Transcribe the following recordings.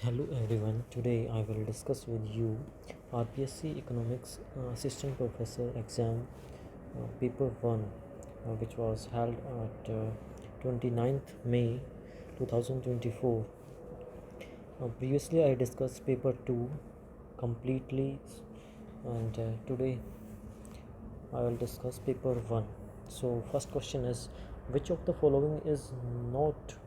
Hello everyone, today I will discuss with you RPSC Economics Assistant Professor exam paper 1 which was held at 29th May 2024. Previously I discussed paper 2 completely and today I will discuss paper 1. So first question is, which of the following is not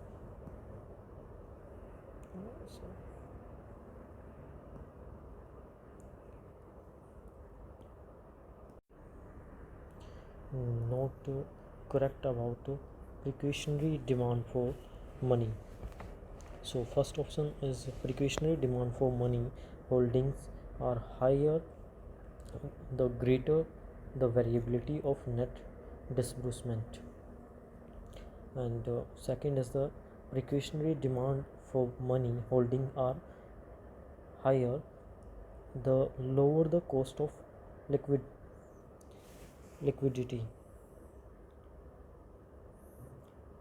not correct about precautionary demand for money? So first option is precautionary demand for money holdings are higher the greater the variability of net disbursement, and second is the precautionary demand for money holding are higher the lower the cost of liquidity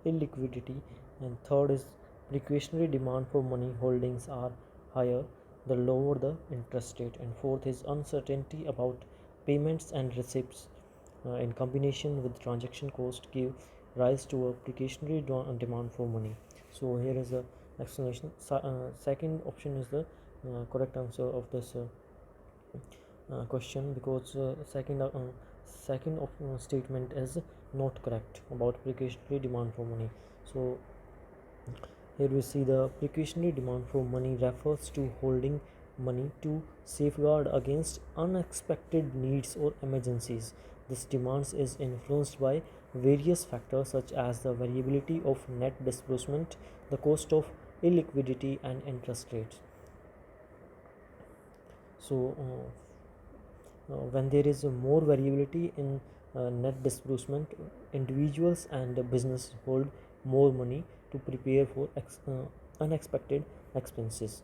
illiquidity, and third is precautionary demand for money holdings are higher the lower the interest rate, and fourth is uncertainty about payments and receipts in combination with transaction cost give rise to a precautionary demand for money. So here is the explanation. Second option is the correct answer of this question, because second statement is not correct about precautionary demand for money. So here we see the precautionary demand for money refers to holding money to safeguard against unexpected needs or emergencies. This demand is influenced by various factors such as the variability of net disbursement, the cost of illiquidity, and interest rates. So when there is more variability in net disbursement, individuals and business hold more money to prepare for unexpected expenses.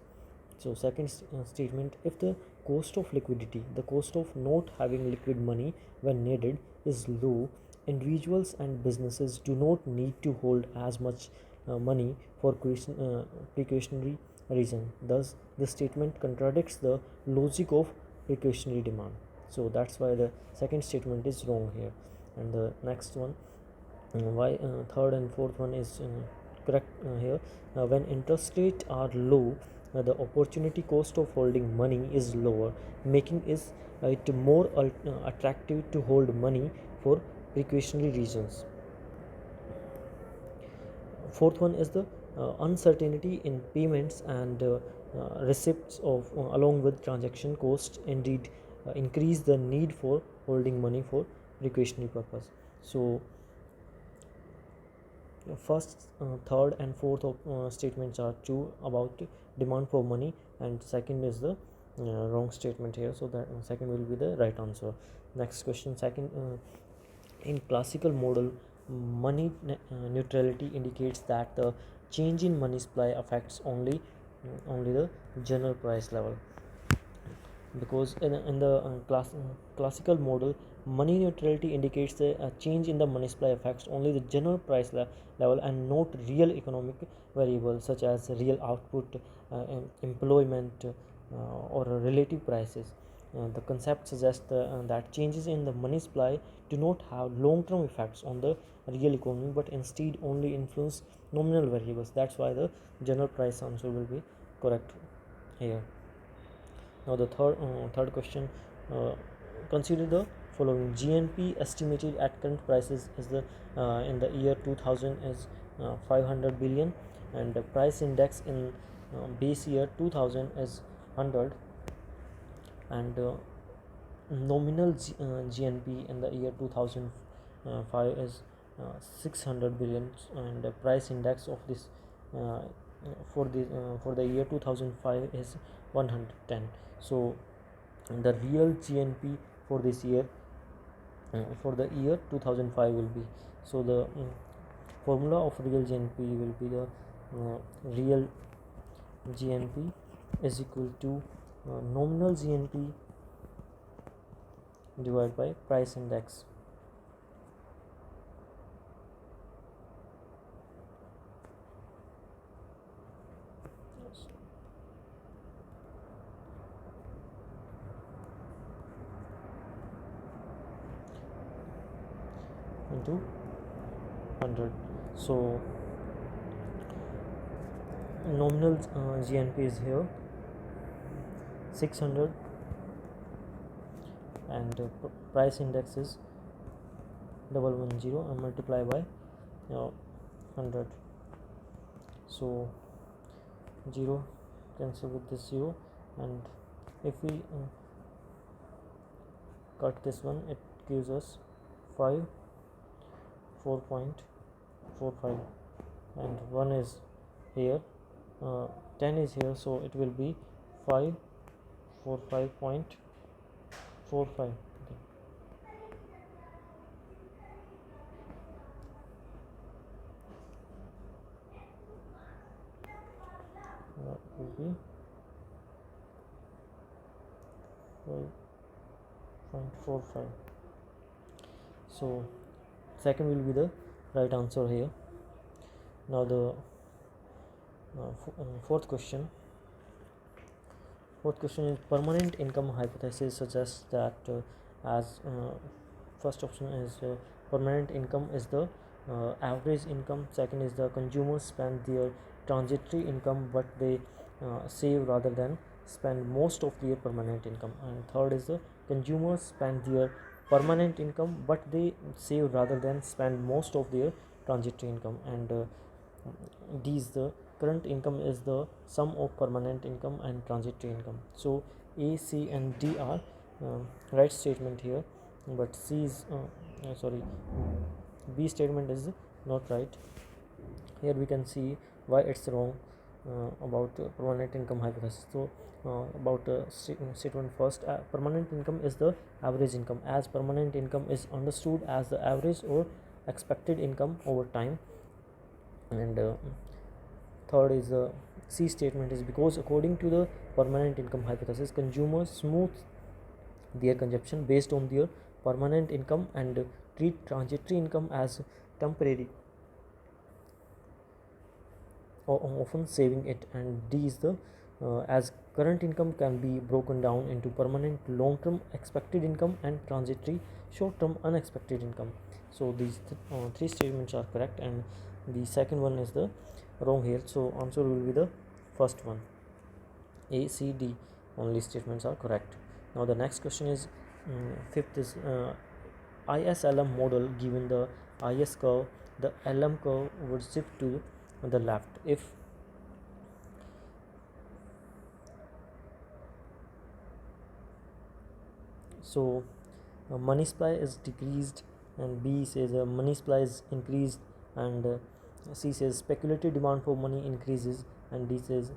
So second statement, if the cost of liquidity, the cost of not having liquid money when needed, is low, individuals and businesses do not need to hold as much money for precautionary reason. Thus the statement contradicts the logic of precautionary demand. So that's why the second statement is wrong here. And the next one, why third and fourth one is correct here. When interest rates are low, the opportunity cost of holding money is lower, making it more attractive to hold money for precautionary reasons. Fourth one is the uncertainty in payments and receipts of along with transaction costs indeed increase the need for holding money for precautionary purpose. So first, third and fourth statements are true about demand for money, and second is the wrong statement here, so that second will be the right answer. Next question, second, in classical model, money neutrality indicates that the change in money supply affects only the general price level, because in the classical model, money neutrality indicates the change in the money supply affects only the general price level and not real economic variables such as real output, employment, or relative prices. The concept suggests that changes in the money supply do not have long-term effects on the real economy, but instead only influence nominal variables. That's why the general price answer will be correct here. Now the third question, consider the following. GNP estimated at current prices is the in the year 2000 is 500 billion, and the price index in base year 2000 is 100, and nominal GNP in the year 2005 is 600 billion, and the price index of this uh, for the year 2005 is 110. So the real GNP for this year, for the year 2005 will be, so the formula of real GNP will be the real GNP is equal to nominal GNP divided by price index. into 100. So nominal GNP is here 600, and price index is 110 and multiply by 100. So 0 cancel with this 0, and if we cut this one, it gives us 5 4.45, and 1 is here, 10 is here, so it will be 545.45. That will be 5.45. So second will be the right answer here. Now the fourth question is permanent income hypothesis suggests that as first option is permanent income is the average income. Second is the consumers spend their transitory income but they save rather than spend most of their permanent income. And third is the consumers spend their permanent income but they save rather than spend most of their transitory income. And these the current income is the sum of permanent income and transitory income. So A, C and D are right statement here, but C is B statement is not right. Here we can see why it's wrong about permanent income hypothesis. So about statement first, permanent income is the average income, as permanent income is understood as the average or expected income over time. And third is the C statement is because according to the permanent income hypothesis, consumers smooth their consumption based on their permanent income and treat transitory income as temporary, or often saving it. And D is the as current income can be broken down into permanent long-term expected income and transitory short-term unexpected income. So these three statements are correct, and the second one is the wrong here. So answer will be the first one. A, C, D only statements are correct. Now the next question is fifth is ISLM model. Given the IS curve, the LM curve would shift to the left if so money supply is decreased, and B says money supply is increased, and C says speculative demand for money increases, and D says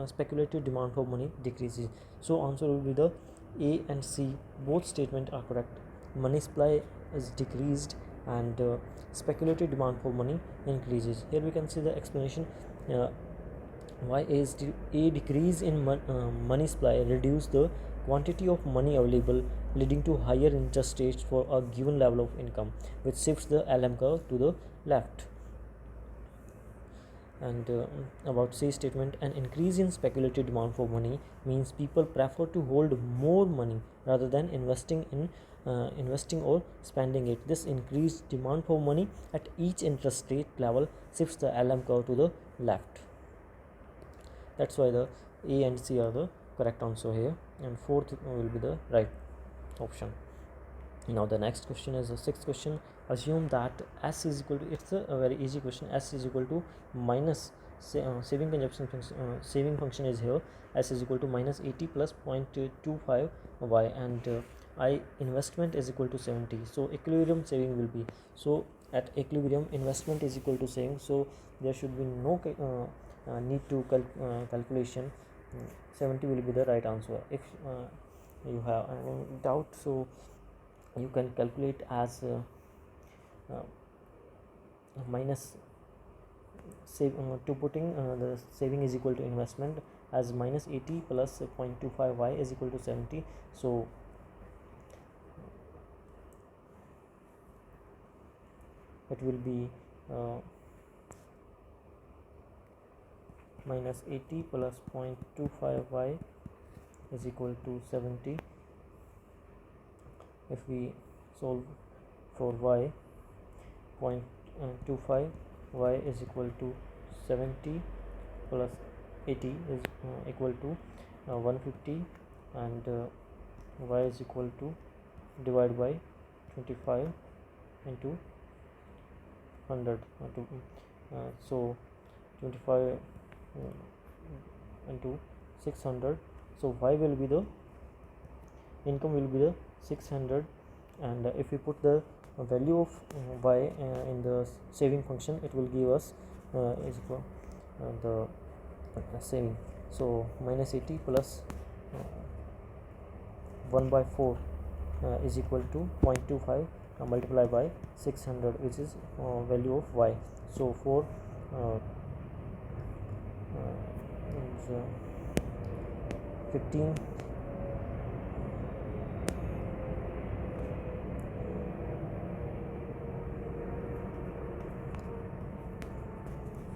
speculative demand for money decreases. So answer will be the A and C. Both statements are correct. Money supply is decreased and speculative demand for money increases. Here we can see the explanation why is a decrease in money supply reduce the quantity of money available, leading to higher interest rates for a given level of income, which shifts the LM curve to the left. And about C statement, an increase in speculative demand for money means people prefer to hold more money rather than investing or spending it. This increased demand for money at each interest rate level shifts the LM curve to the left. That's why the A and C are the correct answer here, and fourth will be the right option. Now the next question is the sixth question. Assume that S is equal to, it's a very easy question, S is equal to minus saving consumption saving function is here, S is equal to minus 80 plus 0.25 y, and I investment is equal to 70. So equilibrium saving will be, so at equilibrium investment is equal to saving, so there should be no need to calculation. 70 will be the right answer. If you have any doubt, so you can calculate as minus save to putting the saving is equal to investment as minus 80 plus 0.25 y is equal to 70. So it will be minus 80 plus 0.25 y is equal to 70. If we solve for y, 0.25, y is equal to 70 plus 80 is equal to 150, and y is equal to divide by 25 into 100 so 25 into 600, so y will be the income will be the 600, and if we put the value of y in the saving function, it will give us is equal the saving. So minus 80 plus 1 by 4 is equal to 0.25 multiplied by 600, which is value of y. So 4 is 15.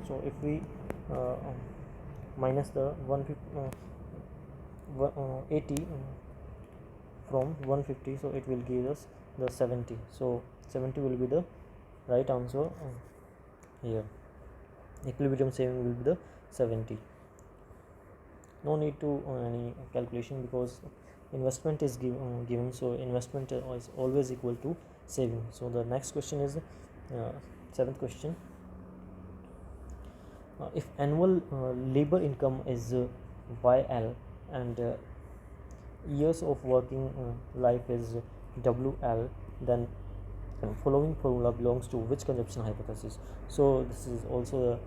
So if we minus the 80 from 150, so it will give us the 70. So 70 will be the right answer here. Equilibrium saving will be the 70. No need to any calculation, because investment is given, so investment is always equal to saving. So the next question is seventh question. If annual labor income is YL and years of working life is WL, then following formula belongs to which consumption hypothesis? So this is also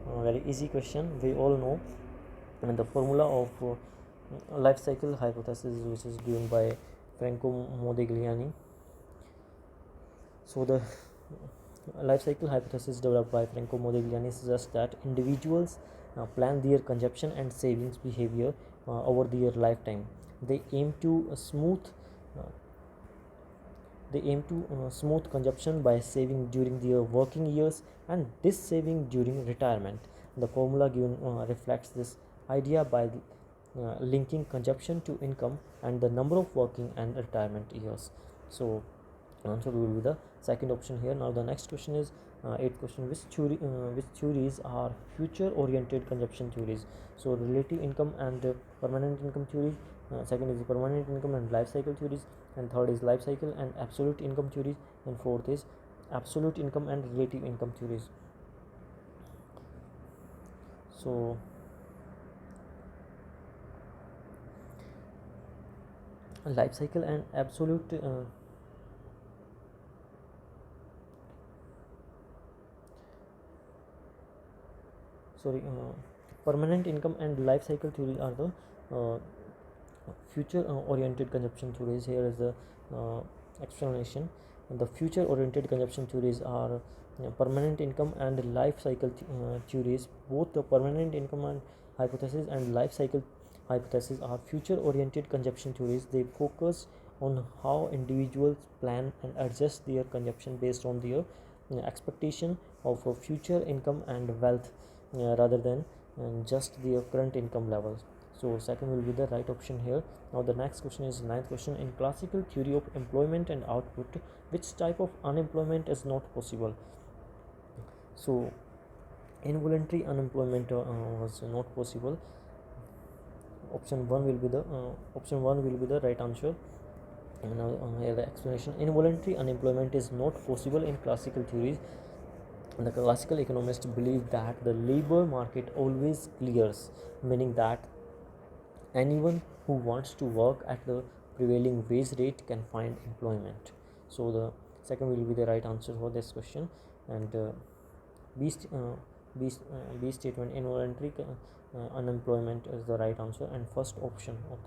a very easy question. We all know, and the formula of life cycle hypothesis, which is given by Franco Modigliani. So the life cycle hypothesis developed by Franco Modigliani suggests that individuals plan their consumption and savings behavior over their lifetime. They aim to smooth consumption by saving during their working years and saving during retirement. The formula given reflects this idea by linking consumption to income and the number of working and retirement years. So answer will be the second option here. Now the next question is eighth question. Which theories are future oriented consumption theories? So relative income and permanent income theories. Second is permanent income and life cycle theories, and third is life cycle and absolute income theories, and fourth is absolute income and relative income theories. So life cycle and absolute permanent income and life cycle theory are the future oriented consumption theories. Here is the explanation. And the future oriented consumption theories are permanent income and life cycle theories. Both the permanent income and hypothesis and life cycle hypothesis are future oriented consumption theories. They focus on how individuals plan and adjust their consumption based on their expectation of future income and wealth rather than just their current income levels. So second will be the right option here. Now the next question is ninth question. In classical theory of employment and output, which type of unemployment is not possible? So involuntary unemployment was not possible. Option one will be the right answer. And now here the explanation. Involuntary unemployment is not possible in classical theories. The classical economists believe that the labor market always clears, meaning that anyone who wants to work at the prevailing wage rate can find employment. So the second will be the right answer for this question. And B statement, involuntary unemployment is the right answer and first option of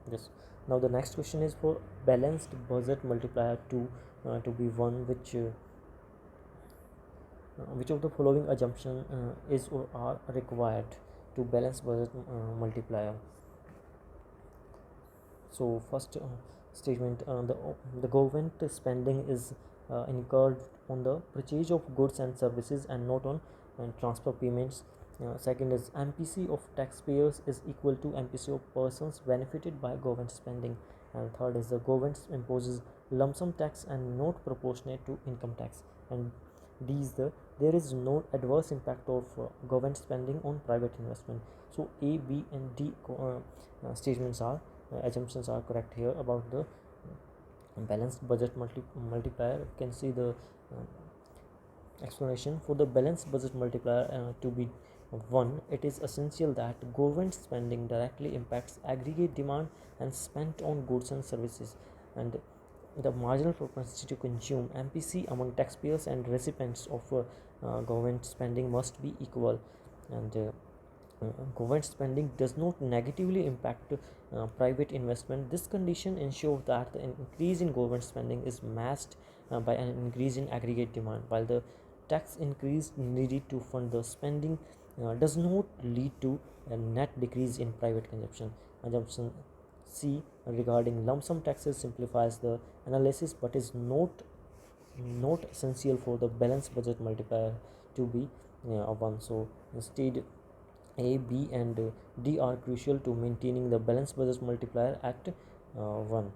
this. Now the next question is for balanced budget multiplier to be one, which of the following assumption is or are required to balance budget multiplier? So first statement, the government spending is incurred on the purchase of goods and services and not on transfer payments. Second is MPC of taxpayers is equal to MPC of persons benefited by government spending. And third is the government imposes lump sum tax and not proportionate to income tax. And D is there is no adverse impact of government spending on private investment. So A, B, and D statements are assumptions are correct here about the balanced budget multiplier. You can see the explanation. For the balanced budget multiplier to be 1, it is essential that government spending directly impacts aggregate demand and spent on goods and services, and the marginal propensity to consume MPC among taxpayers and recipients of government spending must be equal, and government spending does not negatively impact private investment. This condition ensures that the increase in government spending is matched by an increase in aggregate demand, while the tax increase needed to fund the spending does not lead to a net decrease in private consumption. Assumption C regarding lump sum taxes simplifies the analysis but is not essential for the balanced budget multiplier to be 1. So instead A, B, and D are crucial to maintaining the balanced budget multiplier at 1.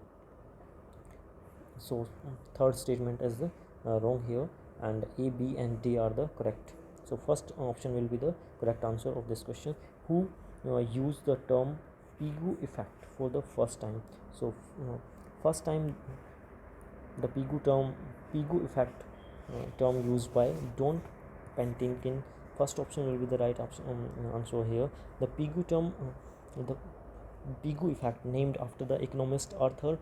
So third statement is the wrong here, and A, B, and D are the correct. So first option will be the correct answer of this question. Who used the term Pigou effect for the first time? So first time the Pigou effect term used by Don Pentinkin. First option will be the right option answer here. The Pigou effect, named after the economist Arthur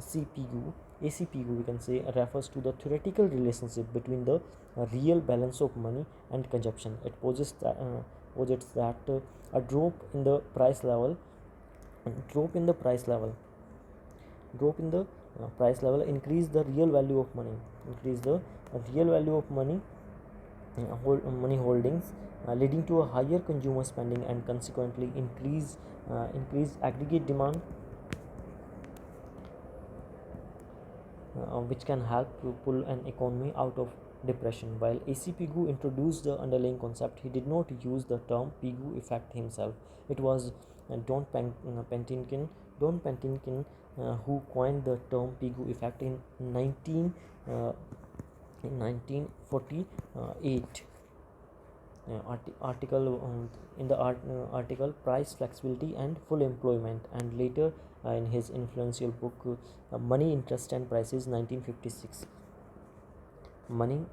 C. Pigou, AC Pigou, we can say, refers to the theoretical relationship between the real balance of money and consumption. It posits that a drop in the price level increase the real value of money, money holdings, leading to a higher consumer spending and consequently increase aggregate demand, which can help to pull an economy out of depression. While A.C. Pigou introduced the underlying concept, he did not use the term Pigou effect himself. It was Don Pentinkin who coined the term Pigou effect in 1948. Article Price Flexibility and Full Employment, and later in his influential book Money, Interest and Prices, 1956. Money,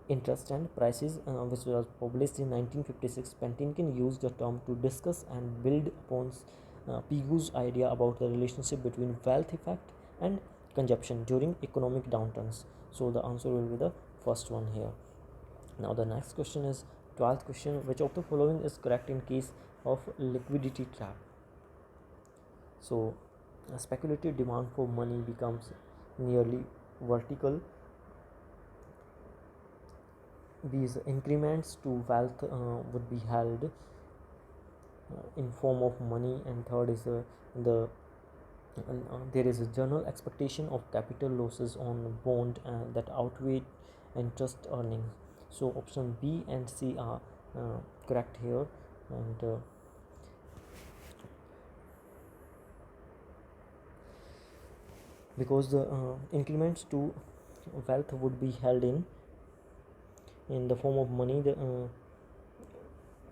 Interest and Prices, which was published in 1956. Pentinkin used the term to discuss and build upon Pigou's idea about the relationship between wealth effect and consumption during economic downturns. So the answer will be the first one here. Now the next question is 12th question. Which of the following is correct in case of liquidity trap? So speculative demand for money becomes nearly vertical. These increments to wealth would be held in form of money, and third is there is a general expectation of capital losses on bond that outweigh interest earnings. So option B and C are correct here, and because the increments to wealth would be held in the form of money, the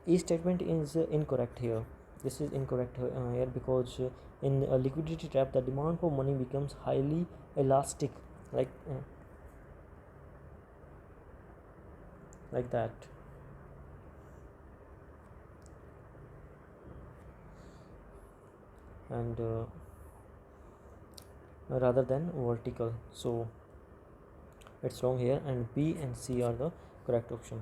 A statement is incorrect here. This is incorrect here because in a liquidity trap the demand for money becomes highly elastic, like that, and rather than vertical. So it's wrong here, and B and C are the correct option.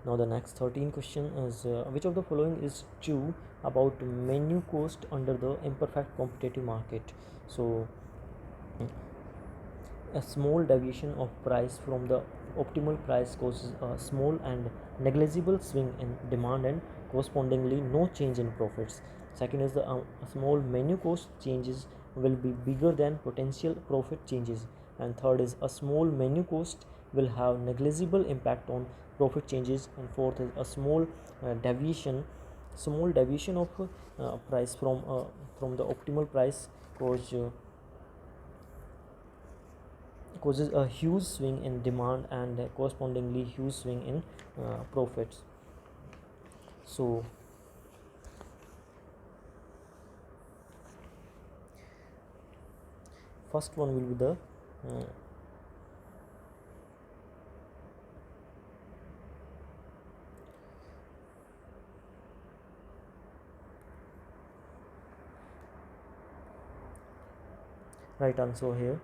Now the next 13 question is which of the following is true about menu cost under the imperfect competitive market? So a small deviation of price from the optimal price causes a small and negligible swing in demand and correspondingly no change in profits. Second is the small menu cost changes will be bigger than potential profit changes, and third is a small menu cost will have negligible impact on profit changes, and fourth is a small deviation of price from the optimal price causes a huge swing in demand and correspondingly huge swing in profits. So first one will be the right answer here.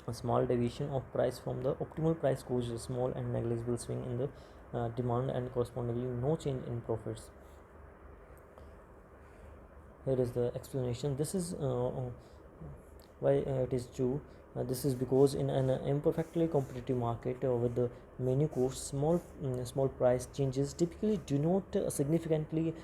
A small deviation of price from the optimal price causes a small and negligible swing in the demand and correspondingly no change in profits. Here is the explanation. This is why it is true. This is because in an imperfectly competitive market with the menu cost, small price changes typically do not significantly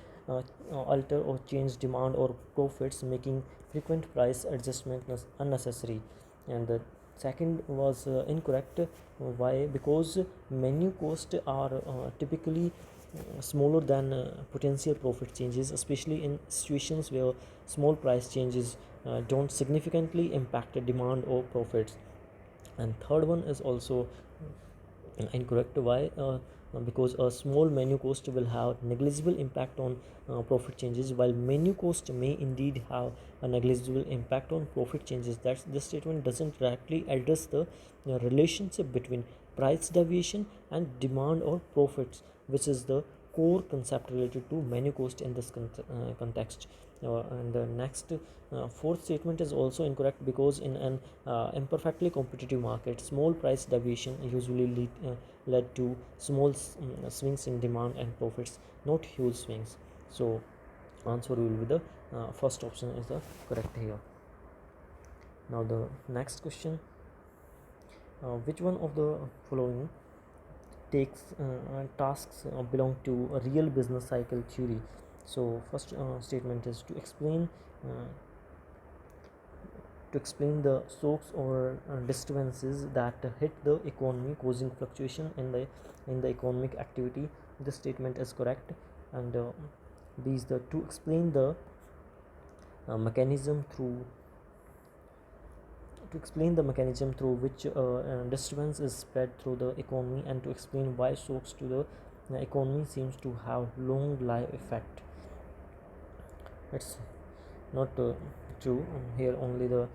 alter or change demand or profits, making frequent price adjustments unnecessary. And the second was incorrect. Why? Because menu costs are typically smaller than potential profit changes, especially in situations where small price changes don't significantly impact the demand or profits. And third one is also incorrect. Why? Because a small menu cost will have negligible impact on profit changes, while menu cost may indeed have a negligible impact on profit changes. That's this statement doesn't directly address the relationship between price deviation and demand or profits, which is the core concept related to menu cost in this context. And the next fourth statement is also incorrect because in an imperfectly competitive market, small price deviation usually led to small swings in demand and profits, not huge swings. So answer will be the first option is the correct here. Now the next question, which one of the following takes tasks belong to a real business cycle theory? So first statement is uh, to explain the shocks or disturbances that hit the economy, causing fluctuation in the economic activity. This statement is correct. And these the to explain the mechanism through to explain the mechanism through which disturbance is spread through the economy, and to explain why shocks to the economy seems to have long life effect. It's not true. Here only the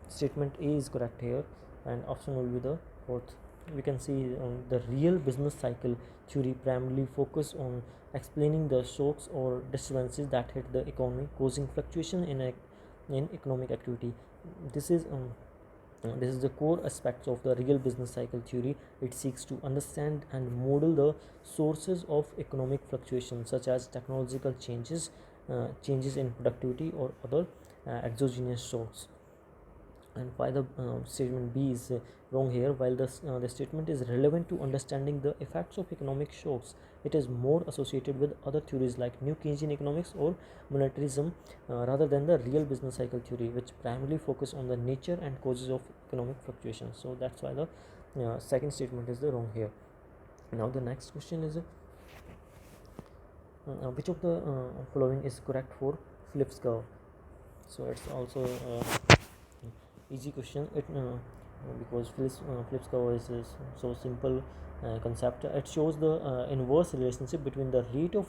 statement A is correct here, and option will be the fourth. We can see the real business cycle theory primarily focus on explaining the shocks or disturbances that hit the economy, causing fluctuation in economic activity. This is this is the core aspects of the real business cycle theory. It seeks to understand and model the sources of economic fluctuation, such as technological changes, changes in productivity, or other exogenous shocks. And why the statement B is wrong here? While the statement is relevant to understanding the effects of economic shocks, it is more associated with other theories like New Keynesian economics or monetarism rather than the real business cycle theory, which primarily focus on the nature and causes of economic fluctuations. So that's why the second statement is the wrong here. Now the next question is which of the following is correct for Phillips curve? So it's also easy question. It because Phillips curve is so simple concept. It shows the inverse relationship between the rate of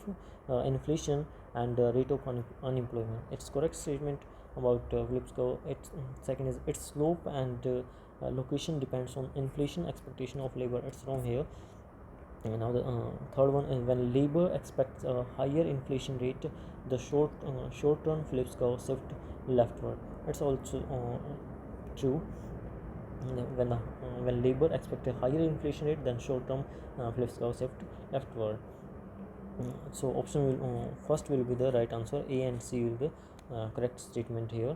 inflation and the rate of unemployment. Its correct statement about Phillips curve. Its second is its slope and location depends on inflation expectation of labor. It's wrong here. And now the third one is when labor expects a higher inflation rate, the short term Phillips curve shift leftward. It's also true. When labor expect a higher inflation rate, then short term Phillips curve shift leftward. So option will first will be the right answer. A and C will be correct statement here.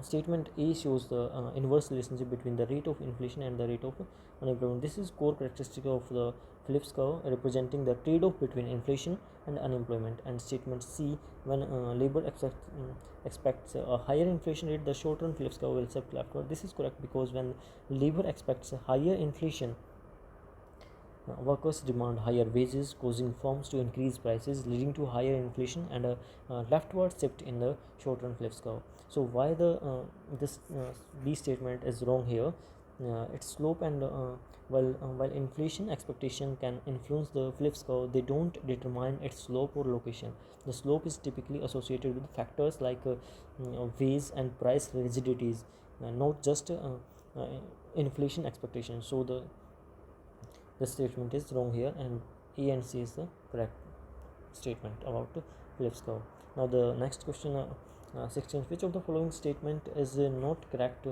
Statement A shows the inverse relationship between the rate of inflation and the rate of unemployment. This is core characteristic of the Phillips curve, representing the trade-off between inflation and unemployment. And statement C, when labor expects a higher inflation rate, the short-term Phillips curve will shift leftward. This is correct because when labor expects a higher inflation, Workers demand higher wages, causing firms to increase prices, leading to higher inflation and a leftward shift in the short-run Phillips curve. So why the this B statement is wrong here? Its slope and while inflation expectation can influence the Phillips curve, they don't determine its slope or location. The slope is typically associated with factors like wage and price rigidities, not just uh, inflation expectations. So the statement is wrong here, and A and C is the correct statement about Phillips curve. Now the next question, 16, which of the following statement is not correct?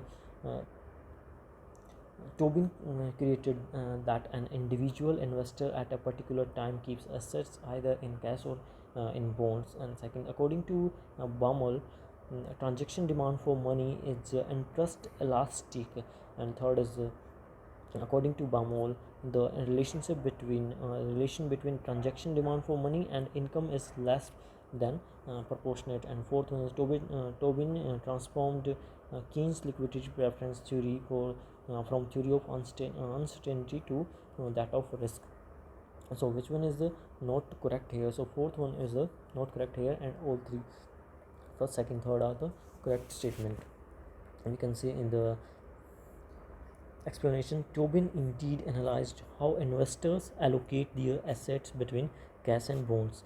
Tobin created that an individual investor at a particular time keeps assets either in cash or in bonds. And second, according to Baumol, transaction demand for money is interest elastic. And third is according to Baumol, the relation between transaction demand for money and income is less than proportionate. And fourth one is Tobin transformed Keynes' liquidity preference theory from theory of uncertainty to that of risk. So which one is the not correct here? So fourth one is the not correct here, and all three, first, second, third, are the correct statement. And we can see in the explanation, Tobin indeed analyzed how investors allocate their assets between cash and bonds.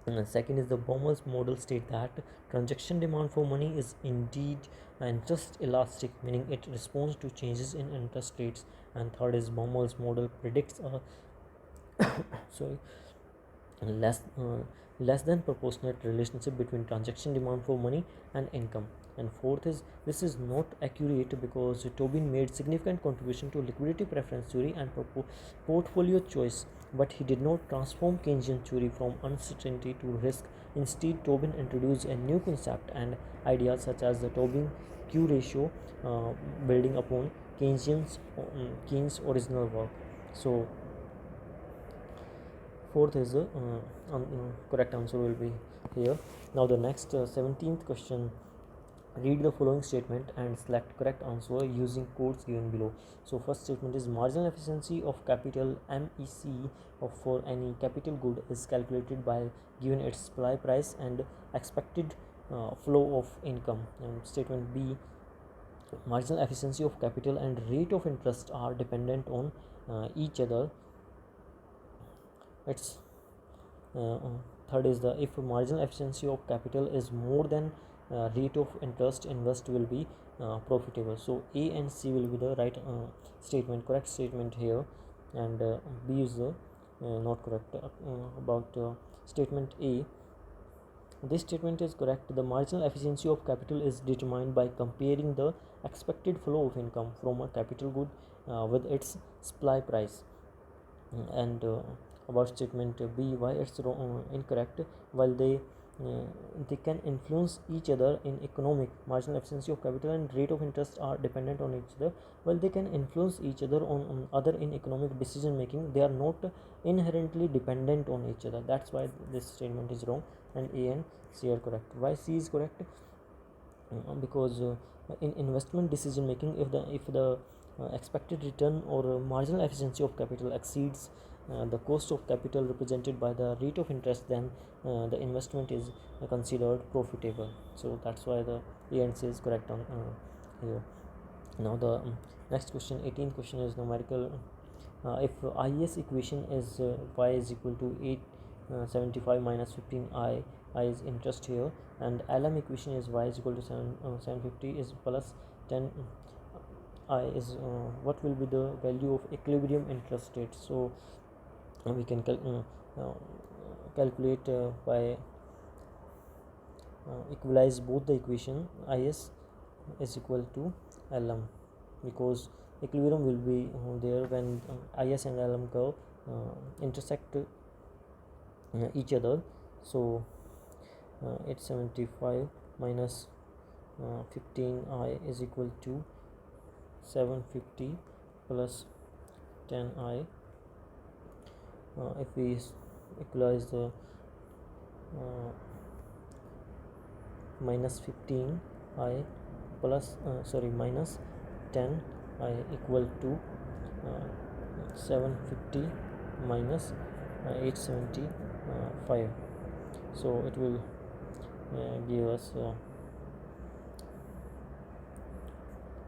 And second is the Baumol's model state that transaction demand for money is indeed interest elastic, meaning it responds to changes in interest rates. And third is Baumol's model predicts a sorry less less than proportionate relationship between transaction demand for money and income. And fourth is this is not accurate because Tobin made significant contribution to liquidity preference theory and portfolio choice, but he did not transform Keynesian theory from uncertainty to risk. Instead, Tobin introduced a new concept and ideas such as the Tobin Q ratio, building upon Keynes' original work. So fourth is the correct answer will be here. Now the next 17th question, read the following statement and select correct answer using codes given below. So first statement is marginal efficiency of capital MEC for any capital good is calculated by given its supply price and expected flow of income. And statement B, marginal efficiency of capital and rate of interest are dependent on each other. It's third is the if marginal efficiency of capital is more than rate of interest, invest will be profitable. So A and C will be the right statement, correct statement here, and B is the not correct. About statement A, this statement is correct. The marginal efficiency of capital is determined by comparing the expected flow of income from a capital good with its supply price. And about statement B, why it's wrong, incorrect? While they can influence each other in economic, marginal efficiency of capital and rate of interest are dependent on each other. While they can influence each other on other in economic decision making, they are not inherently dependent on each other. That's why this statement is wrong, and A and C are correct. Why C is correct? Because in investment decision making, if the expected return or marginal efficiency of capital exceeds the cost of capital represented by the rate of interest, then the investment is considered profitable. So that's why the A and C is correct on here. Now the next question, 18th question, is numerical. If IES equation is y is equal to 875 minus 15i, I is interest here, and LM equation is y is equal to 750 is plus 10 I is what will be the value of equilibrium interest rate. So we can calculate by equalize both the equation. IS is equal to LM, because equilibrium will be there when IS and LM curve intersect each other. So 875 minus 15i is equal to 750 plus 10i. If we equalize the minus 15i plus minus 10i equal to 750 minus 875. So it will give us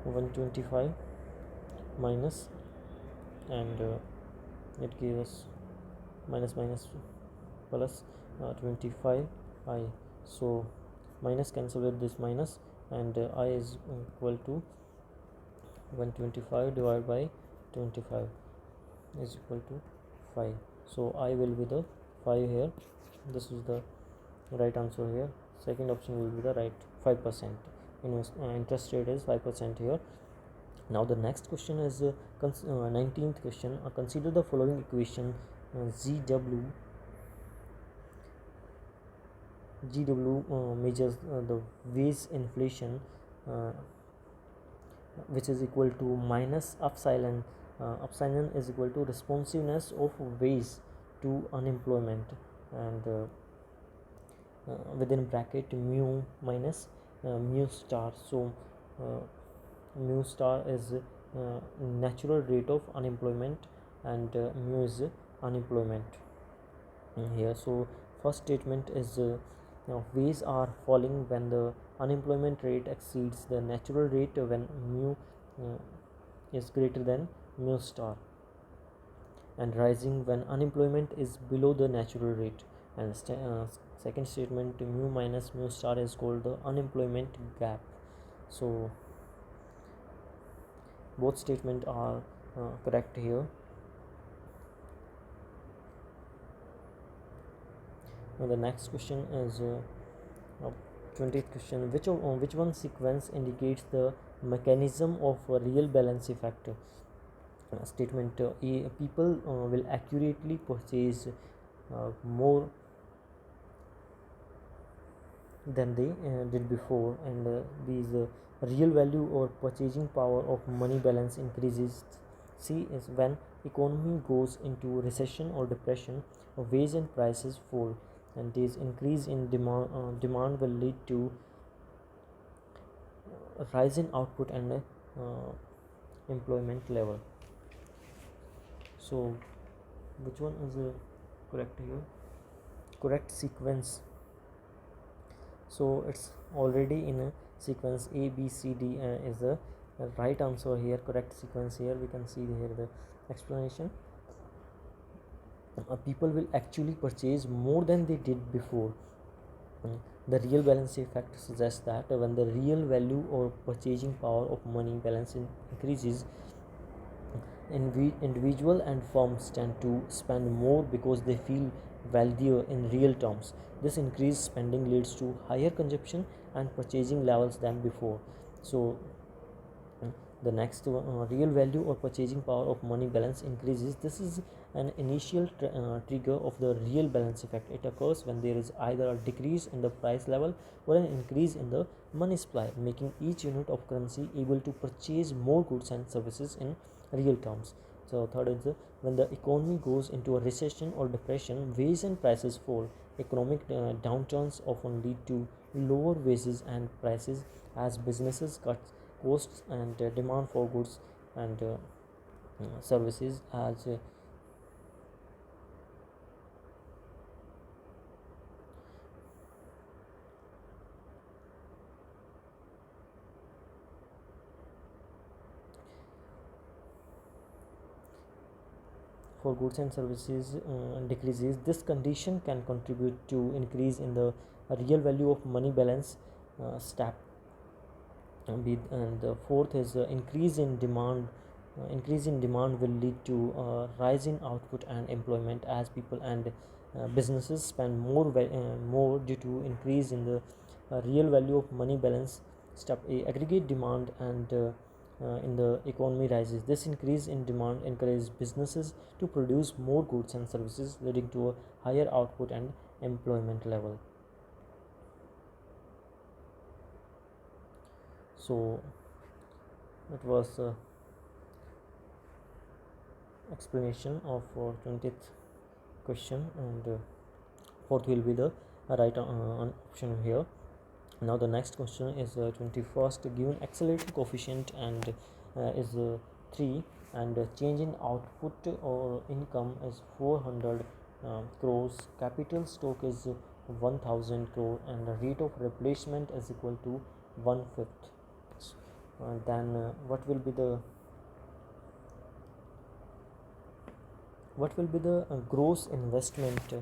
125 minus, and it gives us minus minus plus 25 I. So minus cancel with this minus, and I is equal to 125 divided by 25 is equal to 5. So I will be the 5 here. This is the right answer here. Second option will be the right, 5%. Interest rate is 5% here. Now the next question is 19th question. Consider the following equation. GW measures the wage inflation, uh, which is equal to minus epsilon. Epsilon is equal to responsiveness of wage to unemployment, and within bracket mu minus mu star. So mu star is natural rate of unemployment, and mu is unemployment here. So first statement is wages are falling when the unemployment rate exceeds the natural rate when mu uh, is greater than mu star, and rising when unemployment is below the natural rate. And second statement, mu minus mu star is called the unemployment gap. So both statements are correct here. Now the next question is 20th question. Which one sequence indicates the mechanism of a real balance effect? Statement A, people will accurately purchase more than they did before, and these real value or purchasing power of money balance increases. C is when economy goes into recession or depression, wage and prices fall, and this increase in demand will lead to a rise in output and employment level. So which one is correct here? Correct sequence. So it's already in a sequence A, B, C, D is the right answer here. Correct sequence here. We can see here the explanation. People will actually purchase more than they did before. The real balance effect suggests that when the real value or purchasing power of money balance increases, individual and firms tend to spend more because they feel wealthier in real terms. This increased spending leads to higher consumption and purchasing levels than before. So the next one, real value or purchasing power of money balance increases. This is an initial trigger of the real balance effect. It occurs when there is either a decrease in the price level or an increase in the money supply, making each unit of currency able to purchase more goods and services in real terms. So third is when the economy goes into a recession or depression, wages and prices fall. Economic downturns often lead to lower wages and prices as businesses cut costs, and demand for goods and services as for goods and services decreases. This condition can contribute to increase in the real value of money balance step. And the fourth is increase in demand. Increase in demand will lead to rise in output and employment as people and businesses spend more due to increase in the real value of money balance. Step A, aggregate demand and in the economy rises. This increase in demand encourages businesses to produce more goods and services, leading to a higher output and employment level. So it was explanation of 20th question, and fourth will be the right option here. Now the next question is 21st. Given accelerating coefficient and is 3, and change in output or income is 400 crores, capital stock is 1000 crore, and the rate of replacement is equal to 1/5. Then what will be the gross investment,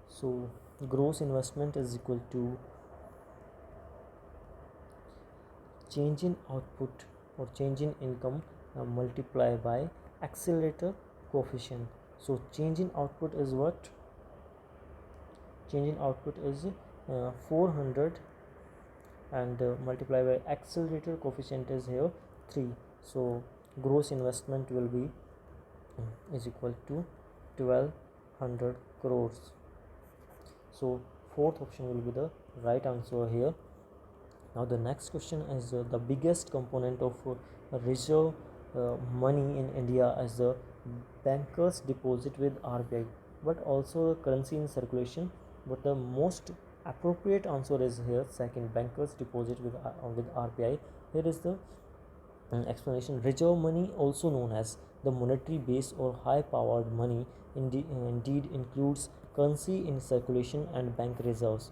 so gross investment is equal to change in output or change in income multiply by accelerator coefficient. So change in output is what? Change in output is 400, and multiply by accelerator coefficient is here 3. So gross investment will be is equal to 1200 crores. So fourth option will be the right answer here. Now the next question is the biggest component of reserve money in India as the bankers deposit with RBI, but also currency in circulation. But the most appropriate answer is here second, bankers deposit with RBI. Here is the explanation. Reserve money, also known as the monetary base or high powered money, indeed includes currency in circulation and bank reserves.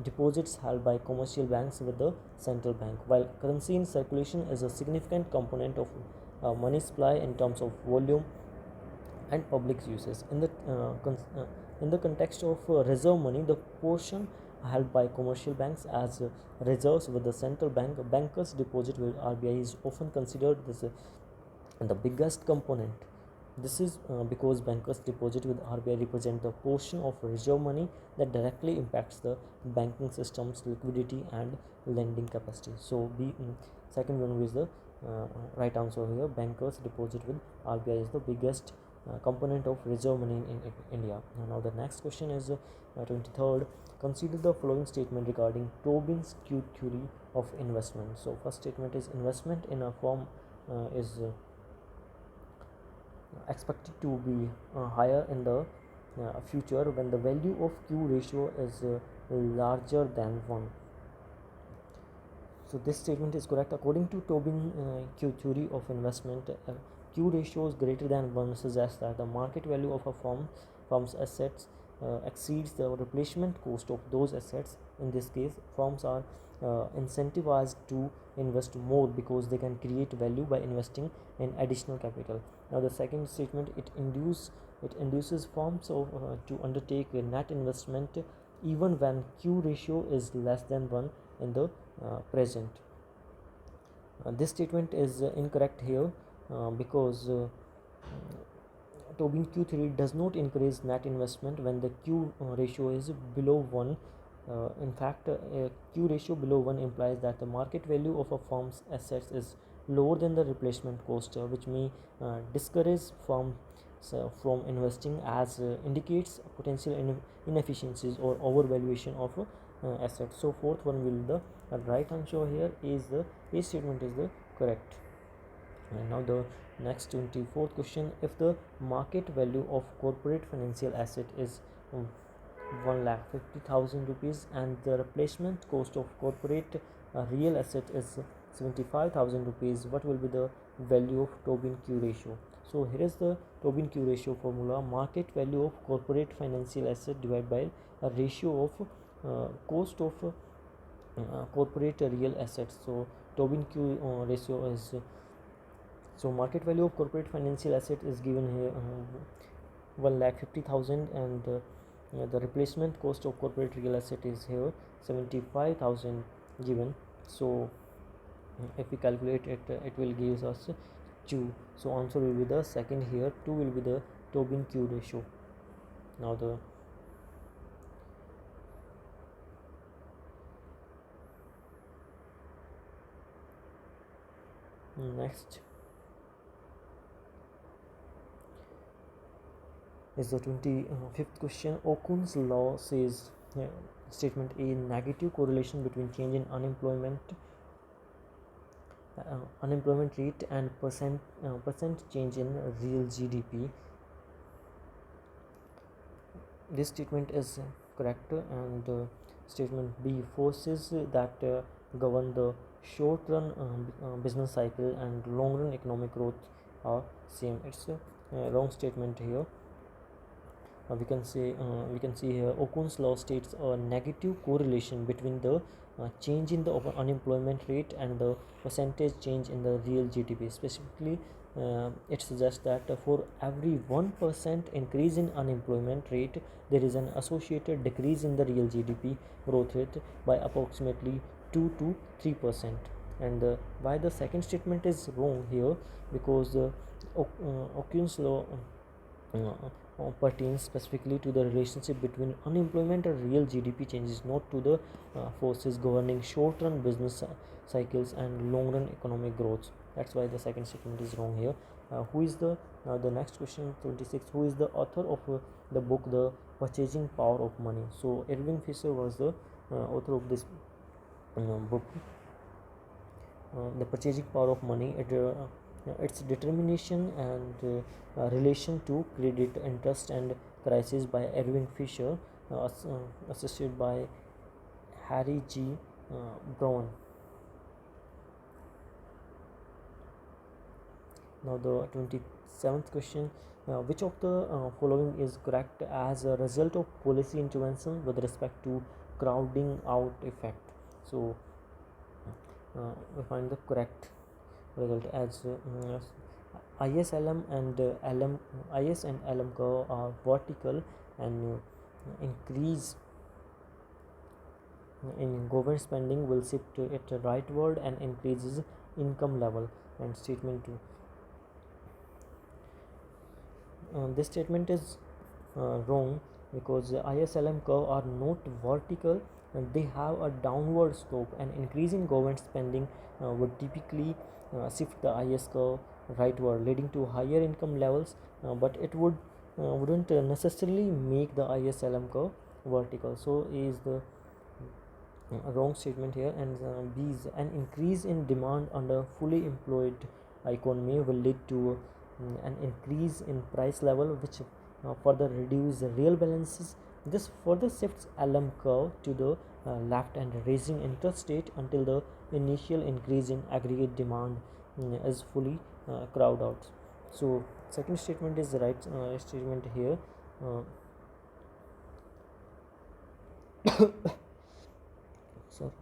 Deposits held by commercial banks with the central bank, while currency in circulation is a significant component of money supply in terms of volume and public uses. In the context of reserve money, the portion held by commercial banks as reserves with the central bank, bankers deposit with RBI is often considered this the biggest component. This is because bankers deposit with RBI represent the portion of reserve money that directly impacts the banking system's liquidity and lending capacity. So second one is the right answer here. Bankers deposit with RBI is the biggest component of reserve money in India. Now the next question is 23rd. Consider the following statement regarding Tobin's Q theory of investment. So first statement is investment in a firm is expected to be higher in the future when the value of Q ratio is larger than 1. So this statement is correct. According to Tobin Q theory of investment, Q ratios greater than 1 suggests that the market value of a firm's assets exceeds the replacement cost of those assets. In this case, firms are incentivized to invest more because they can create value by investing in additional capital. Now the second statement, it induces firms to undertake a net investment even when Q ratio is less than 1 in the present. This statement is incorrect here because Tobin Q theory does not encourage net investment when the Q ratio is below 1. In fact, a Q ratio below 1 implies that the market value of a firm's assets is lower than the replacement cost, which may discourage firms from investing, as indicates potential inefficiencies or overvaluation of assets. So fourth one will the right answer here is the A statement is the correct. And now the next 24th question, if the market value of corporate financial asset is 1,50,000 rupees and the replacement cost of corporate real asset is 75,000 rupees, what will be the value of Tobin Q ratio? So here is the Tobin Q ratio formula. Market value of corporate financial asset divided by a ratio of cost of corporate real assets. So Tobin Q ratio is so market value of corporate financial asset is given here 1,50,000, and the replacement cost of corporate real asset is here 75,000 given. So if we calculate it, it will give us 2. So answer will be the second here. 2 will be the Tobin Q ratio. Now the next is the 25th question. Okun's law says statement A, negative correlation between change in unemployment rate and percent change in real GDP. This statement is correct, and statement B, forces that govern the short run business cycle and long run economic growth are same. It's a wrong statement here. We can see here Okun's law states a negative correlation between the change in the unemployment rate and the percentage change in the real GDP. Specifically, it suggests that for every 1% increase in unemployment rate, there is an associated decrease in the real GDP growth rate by approximately 2 to 3%. And why the second statement is wrong here? Because Okun's law pertains specifically to the relationship between unemployment and real GDP changes, not to the forces governing short-run business cycles and long-run economic growth. That's why the second statement is wrong here. Who is the next question 26? Who is the author of the book The Purchasing Power of Money? So Irving Fisher was the author of this book, The Purchasing Power of Money. Its determination and relation to credit, interest, and crisis by Irving Fisher, assisted by Harry G. Brown. Now the 27th question, which of the following is correct as a result of policy intervention with respect to crowding out effect? So we find the correct result as ISLM and IS and LM curve are vertical, and increase in government spending will shift it rightward and increases income level. And statement 2, this statement is wrong, because ISLM curve are not vertical and they have a downward slope. An increase in government spending would typically shift the IS curve rightward, leading to higher income levels, but it wouldn't necessarily make the ISLM curve vertical. So is the wrong statement here. And B is an increase in demand under fully employed economy will lead to an increase in price level, which further reduce the real balances. This further shifts LM curve to the left and raising interest rate until the initial increase in aggregate demand is fully crowd out. So second statement is the right statement here. So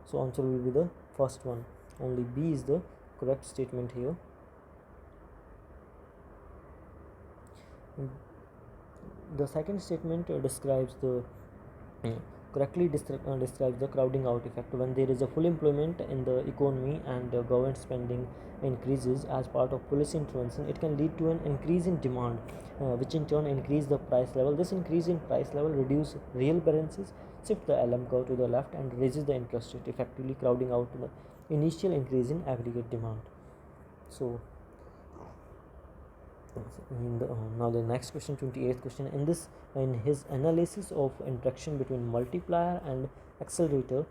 so answer will be the first one. Only B is the correct statement here. The second statement describes the correctly describes the crowding out effect. When there is a full employment in the economy and government spending increases as part of policy intervention, it can lead to an increase in demand, which in turn increase the price level. This increase in price level reduce real balances, shift the LM curve to the left, and raises the interest rate, effectively crowding out the initial increase in aggregate demand. So now the next question, 28th question. In his analysis of interaction between multiplier and accelerator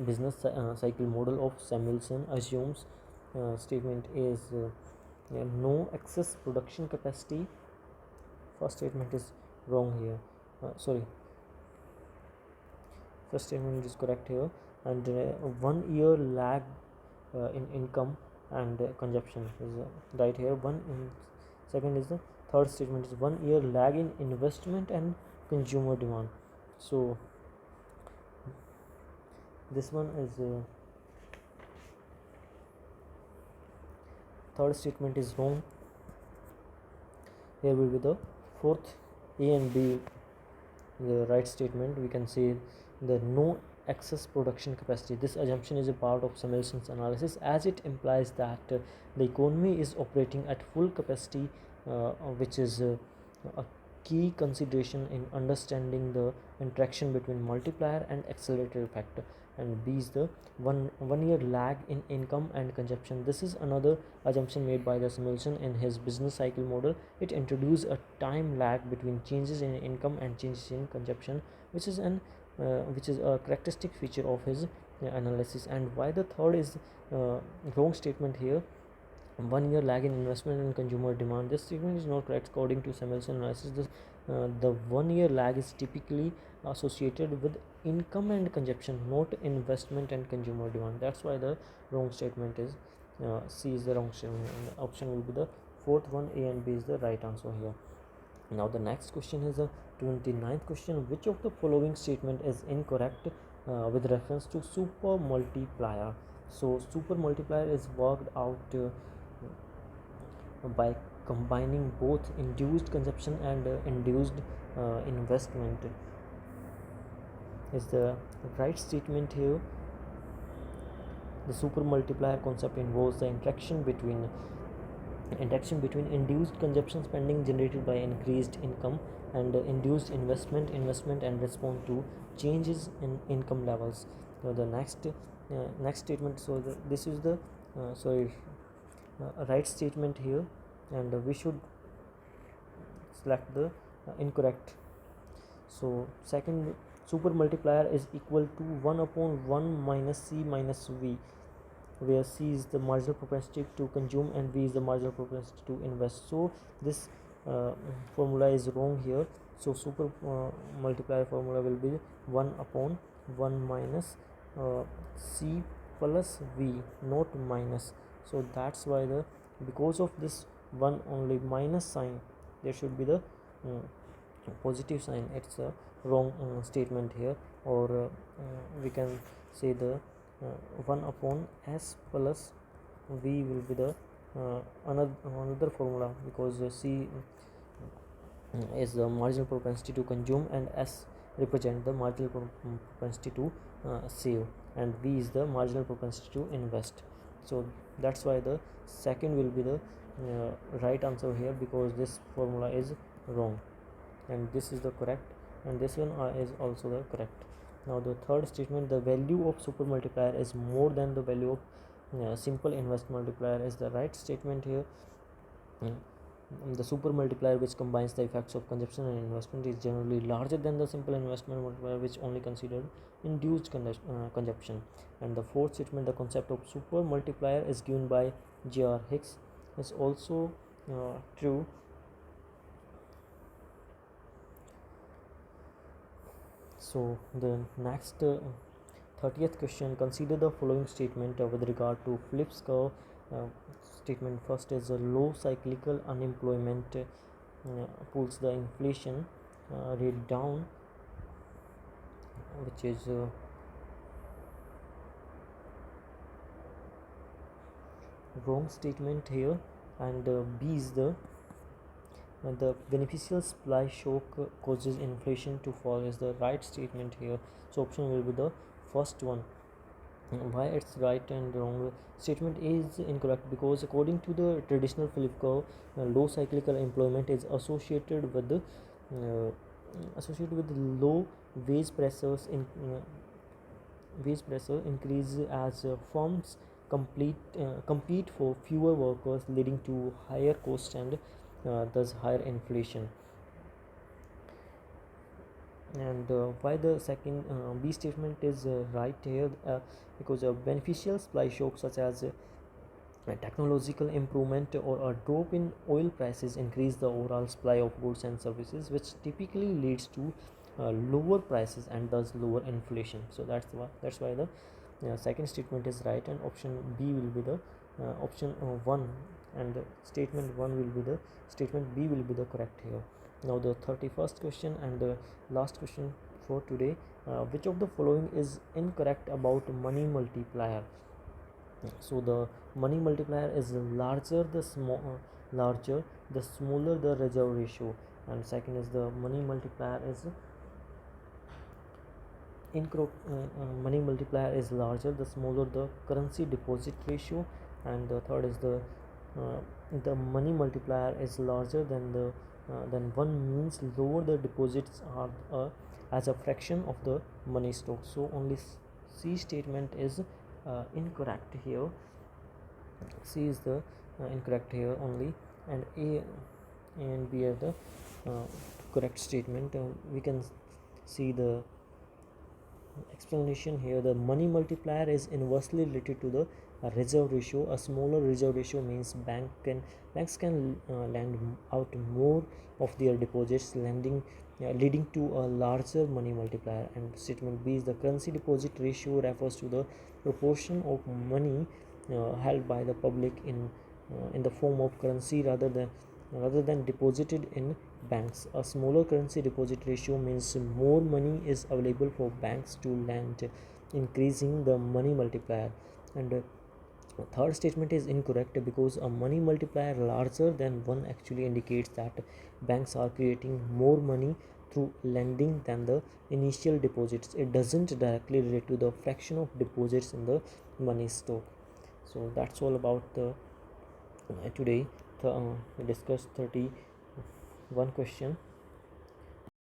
business cycle model of Samuelson assumes statement is no excess production capacity. First statement is wrong here. First statement is correct here. And 1 year lag in income and consumption is right here. Second is the third statement is 1 year lag in investment and consumer demand. So this one is third statement is wrong. Here will be the fourth, A and B, the right statement. We can say the no excess production capacity. This assumption is a part of Samuelson's analysis, as it implies that the economy is operating at full capacity, which is a key consideration in understanding the interaction between multiplier and accelerator effect. And B is the one year lag in income and consumption. This is another assumption made by the Samuelson in his business cycle model. It introduced a time lag between changes in income and changes in consumption, which is a characteristic feature of his analysis. And why the third is wrong statement here, 1 year lag in investment and consumer demand. This statement is not correct according to Samuelson analysis. the 1 year lag is typically associated with income and consumption, not investment and consumer demand. That's why the wrong statement is C is the wrong statement, and the option will be the fourth one. A and B is the right answer here. Now the next question is a 29th question. Which of the following statement is incorrect with reference to super multiplier? So super multiplier is worked out by combining both induced consumption and induced investment is the right statement here. The super multiplier concept involves the interaction between induced consumption spending generated by increased income and induced investment and respond to changes in income levels. Now the next statement, so this is the right statement here, and we should select the incorrect. So second, super multiplier is equal to 1 upon 1 minus C minus V, where C is the marginal propensity to consume and V is the marginal propensity to invest. So this formula is wrong here. So super multiplier formula will be 1 upon 1 minus C plus V, not minus. So that's why the because of this one only minus sign, there should be the positive sign. It's a wrong statement here, or we can say the 1 upon S plus V will be the another formula, because C is the marginal propensity to consume and S represent the marginal propensity to save, and V is the marginal propensity to invest. So that's why the second will be the right answer here, because this formula is wrong and this is the correct, and this one is also the correct. Now the third statement, the value of super multiplier is more than the value of simple invest multiplier, is the right statement here. The super multiplier, which combines the effects of consumption and investment, is generally larger than the simple investment multiplier, which only considered induced consumption. And the fourth statement, the concept of super multiplier is given by J.R. Hicks, is also true. So the next 30th question, consider the following statement with regard to Phillips curve. Statement first is a low cyclical unemployment pulls the inflation rate down, which is wrong statement here, and B is the beneficial supply shock causes inflation to fall, is the right statement here. So option will be the first one. Why it's right and wrong? Statement A is incorrect, because according to the traditional Phillips curve, low cyclical employment is associated with the low wage pressures in wage pressure increase as firms compete for fewer workers, leading to higher costs and thus higher inflation. And why the second B statement is right here, because a beneficial supply shock such as technological improvement or a drop in oil prices increase the overall supply of goods and services, which typically leads to lower prices and thus lower inflation. So that's why the second statement is right, and option B will be the option 1, and statement 1 will be the statement B will be the correct here. Now the 31st question and the last question for today, which of the following is incorrect about money multiplier? So the money multiplier is larger the smaller the reserve ratio, and second is the money multiplier is money multiplier is larger the smaller the currency deposit ratio, and the third is the money multiplier is larger than 1 means lower the deposits are as a fraction of the money stock. So only C statement is incorrect here. C is the incorrect here only, and A and B are the correct statement. We can see the explanation here. The money multiplier is inversely related to the reserve ratio. A smaller reserve ratio means banks can lend out more of their deposits, leading to a larger money multiplier. And statement B is the currency deposit ratio refers to the proportion of money held by the public in the form of currency rather than deposited in banks. A smaller currency deposit ratio means more money is available for banks to lend, increasing the money multiplier. And third statement is incorrect because a money multiplier larger than one actually indicates that banks are creating more money through lending than the initial deposits. It doesn't directly relate to the fraction of deposits in the money stock. So that's all about the today. We discussed 31 question.